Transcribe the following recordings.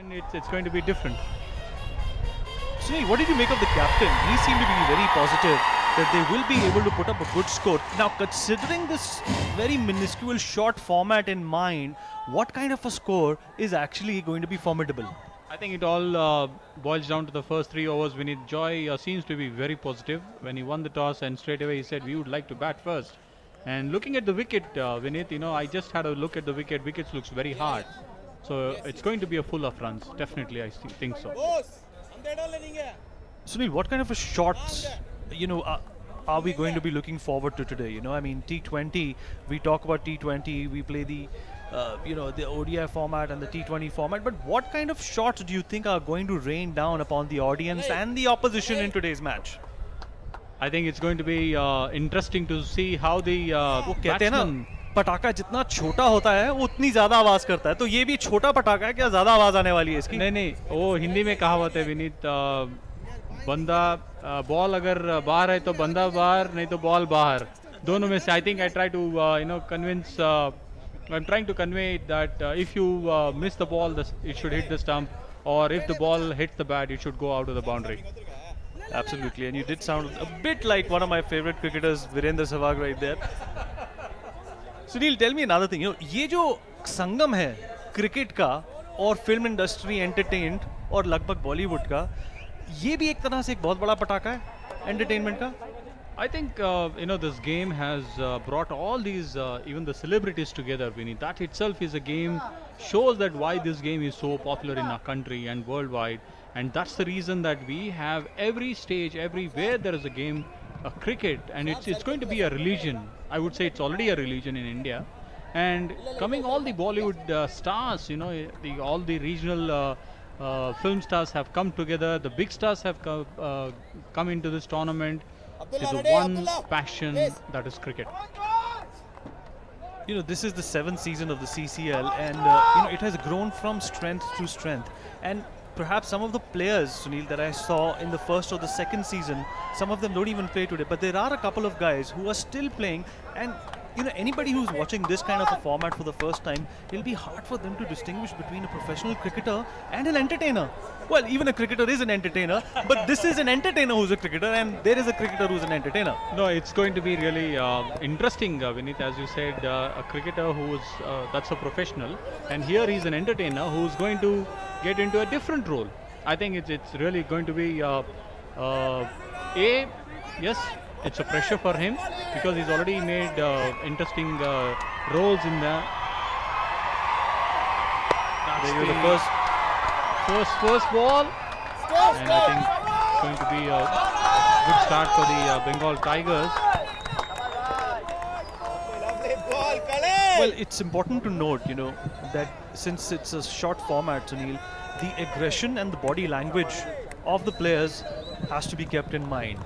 then it's going to be different. Sunil, what did you make of the captain? He seemed to be very positive that they will be able to put up a good score. Now, considering this very minuscule short format in mind, what kind of a score is actually going to be formidable? I think it all boils down to the first 3 overs. Vinith Joy seems to be very positive when he won the toss, and straight away he said we would like to bat first. And looking at the wicket, Vinith, I just had a look at the wicket. Wickets looks very hard. So it's going to be a full of runs. Definitely, I think so. Sunil, what kind of a shots, are we going to be looking forward to today? I mean, T20, we talk about T20, we play the, the ODI format and the T20 format, but what kind of shots do you think are going to rain down upon the audience and the opposition in today's match? I think it's going to be interesting to see how the batsmen... पटाखा जितना छोटा होता है वो उतनी ज्यादा आवाज करता है, तो ये भी छोटा पटाखा है, क्या ज्यादा आवाज आने वाली है इसकी? नहीं, वो हिंदी में कहावत है विनीत, बंदा बॉल अगर बाहर है तो बंदा बाहर, नहीं तो बॉल बाहर, दोनों में से. I think I try to convince, I'm trying to convey that if you miss the ball, it should hit the stump, or if the ball hits the bat, it should go out of the boundary. Absolutely, and you did sound a bit like one of my favorite cricketers, Virendra Sehwag, right there. Sunil, tell me another thing. ये जो संगम है cricket का और film industry, entertainment और लगभग बॉलीवुड का, ये भी एक तरह से एक बहुत बड़ा पटाखा है एंटरटेनमेंट का. I think this game has brought all these even the celebrities together, Vinny. That itself is a game, shows that why this game is so popular in our country and worldwide, and that's the reason that we have every stage, everywhere there is a game, a cricket, and it's going to be a religion. I would say it's already a religion in India, and coming all the Bollywood stars, all the regional film stars have come together. The big stars have come into this tournament. There's one passion, that is cricket. This is the 7th season of the CCL, and it has grown from strength to strength. And perhaps some of the players, Sunil, that I saw in the first or the second season, some of them don't even play today, but there are a couple of guys who are still playing, and anybody who's watching this kind of a format for the first time, it'll be hard for them to distinguish between a professional cricketer and an entertainer. Well, even a cricketer is an entertainer, but this is an entertainer who's a cricketer, and there is a cricketer who's an entertainer. No, it's going to be really interesting, Vinith, as you said, a cricketer who's that's a professional, and here he's an entertainer who's going to get into a different role. I think it's really going to be yes, it's a pressure for him because he's already made interesting roles in the. That's the first ball, and I think it's going to be a good start for the Bengal Tigers. Well, it's important to note, that since it's a short format, Sunil, the aggression and the body language of the players has to be kept in mind.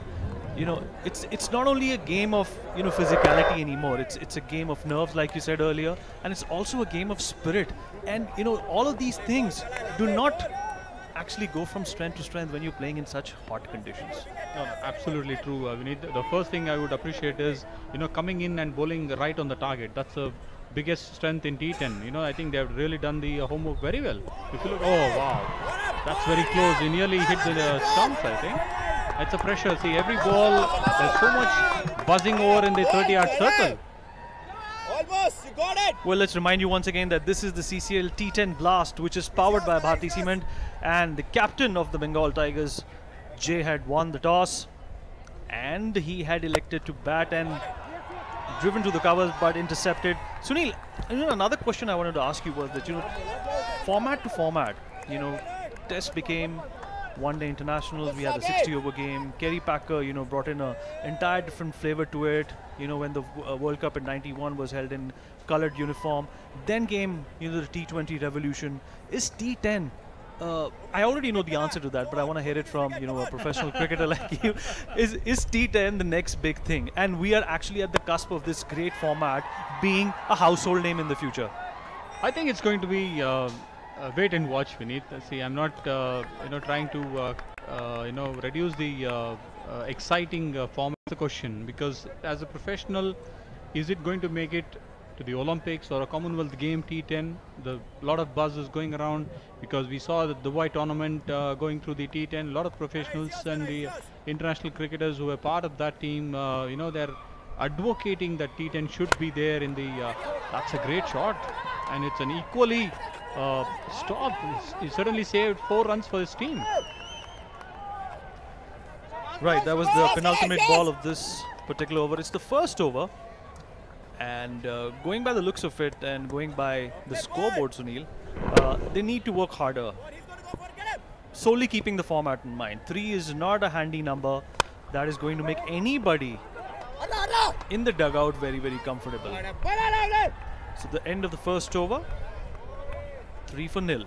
It's not only a game of physicality anymore. It's a game of nerves, like you said earlier, and it's also a game of spirit. And all of these things do not actually go from strength to strength when you're playing in such hot conditions. No, absolutely true. The first thing I would appreciate is coming in and bowling right on the target. That's the biggest strength in T10. I think they have really done the homework very well. If you look, oh wow, that's very close. He nearly hit the stumps, I think. It's a pressure. See, every ball, there's so much buzzing over in the 30-yard circle. Almost, you got it. Well, let's remind you once again that this is the CCL T10 Blast, which is powered by Bharti Cement, and the captain of the Bengal Tigers, Jay, had won the toss, and he had elected to bat and driven to the covers, but intercepted. Sunil, another question I wanted to ask you was that format to format, Test became one-day internationals. We had a 60-over game. Kerry Packer, brought in an entire different flavor to it. When the World Cup in '91 was held in coloured uniform. Then came, the T20 revolution. Is T10? I already know the answer to that, but I want to hear it from, a professional cricketer like you. Is T10 the next big thing? And we are actually at the cusp of this great format being a household name in the future. I think it's going to be wait and watch, Vinith. See, I'm not, trying to, reduce the exciting format of the question, because as a professional, is it going to make it to the Olympics or a Commonwealth game T10. The lot of buzz is going around because we saw the Dubai tournament going through the T10. A lot of professionals and the international cricketers who were part of that team, they're advocating that T10 should be there in the. That's a great shot, and it's an equally stop. He certainly saved 4 runs for his team. Right, that was the penultimate ball of this particular over. It's the first over. And going by the looks of it and going by the scoreboard, Sunil, they need to work harder. Solely keeping the format in mind. 3 is not a handy number that is going to make anybody in the dugout very, very comfortable. So the end of the first over, 3-0.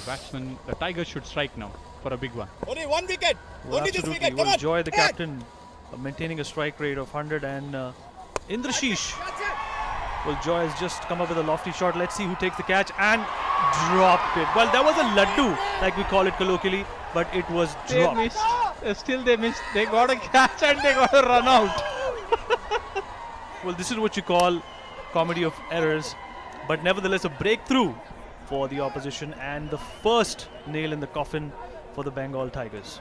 Batsman, the Tigers should strike now for a big one. Only 1 wicket. Well, Only this absolutely. wicket. Come Well, on. Joy, the captain, maintaining a strike rate of 100, and Indrashish. Well, Joy has just come up with a lofty shot. Let's see who takes the catch and dropped it. Well, that was a laddu, like we call it colloquially, but it was dropped. They missed. Still they missed. They got a catch and they got a run out. Well, this is what you call comedy of errors, but nevertheless a breakthrough for the opposition and the first nail in the coffin for the Bengal Tigers.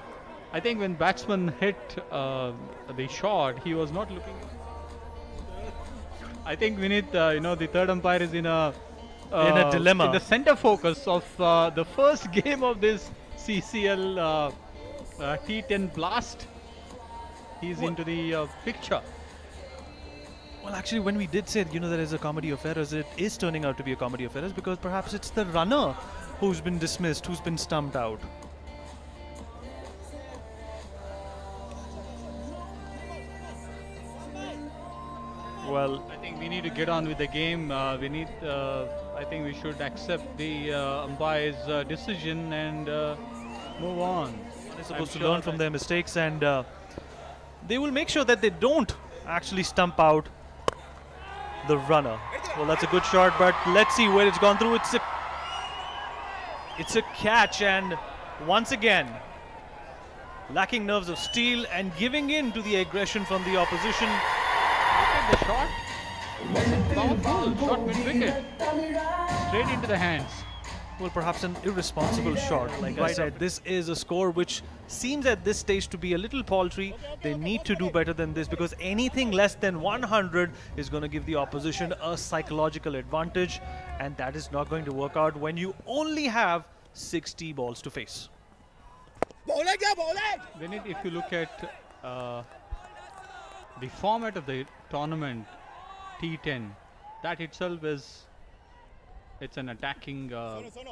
I think when batsman hit the shot, he was not looking. I think Vinith, the third umpire is in a dilemma. In the center focus of the first game of this CCL T10 blast. He's into the picture. Well, actually, when we did say, there is a comedy of errors, it is turning out to be a comedy of errors because perhaps it's the runner who's been dismissed, who's been stumped out. Well, I think we need to get on with the game. I think we should accept the umpire's decision and move on. they're supposed to learn from their mistakes, and they will make sure that they don't actually stump out the runner. Well, that's a good shot, but let's see where it's gone through. It's a catch, and once again, lacking nerves of steel and giving in to the aggression from the opposition. Look at the shot. Powerful shot mid-wicket. Straight into the hands. Well, perhaps an irresponsible shot. Like I said, this is a score which seems at this stage to be a little paltry. They need to do better than this because anything less than 100 is going to give the opposition a psychological advantage, and that is not going to work out when you only have 60 balls to face. Vinith, if you look at the format of the tournament, T10, that itself is it's an attacking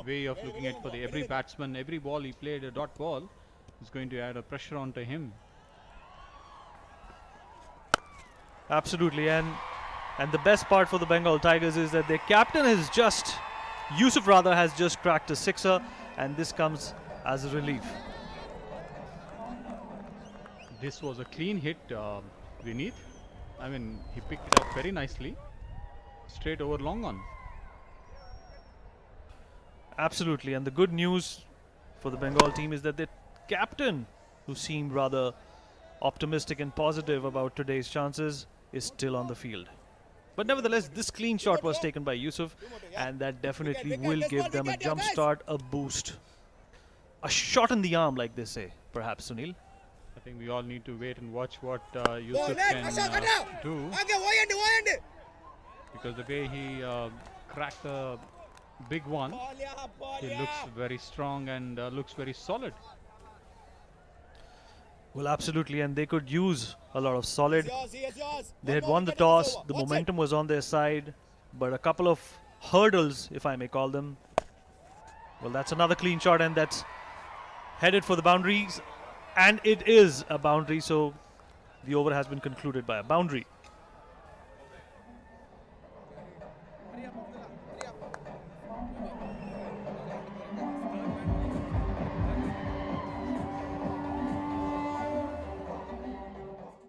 way of looking at for every batsman. Every ball he played, a dot ball, is going to add a pressure onto him. Absolutely, and the best part for the Bengal Tigers is that their captain has Yusuf rather has just cracked a sixer, and this comes as a relief. This was a clean hit, Vinith. I mean, he picked it up very nicely, straight over long on. Absolutely, and the good news for the Bengal team is that the captain, who seemed rather optimistic and positive about today's chances, is still on the field. But nevertheless, this clean shot was taken by Yusuf, and that definitely will give them a jump start, a boost. A shot in the arm, like they say, perhaps, Sunil. I think we all need to wait and watch what Yusuf can do, because the way he cracked the big one, he looks very strong and looks very solid. Well, absolutely, and they could use a lot of solid. They had won the toss, the momentum was on their side, but a couple of hurdles, if I may call them. Well, that's another clean shot, and that's headed for the boundaries, and it is a boundary, so the over has been concluded by a boundary.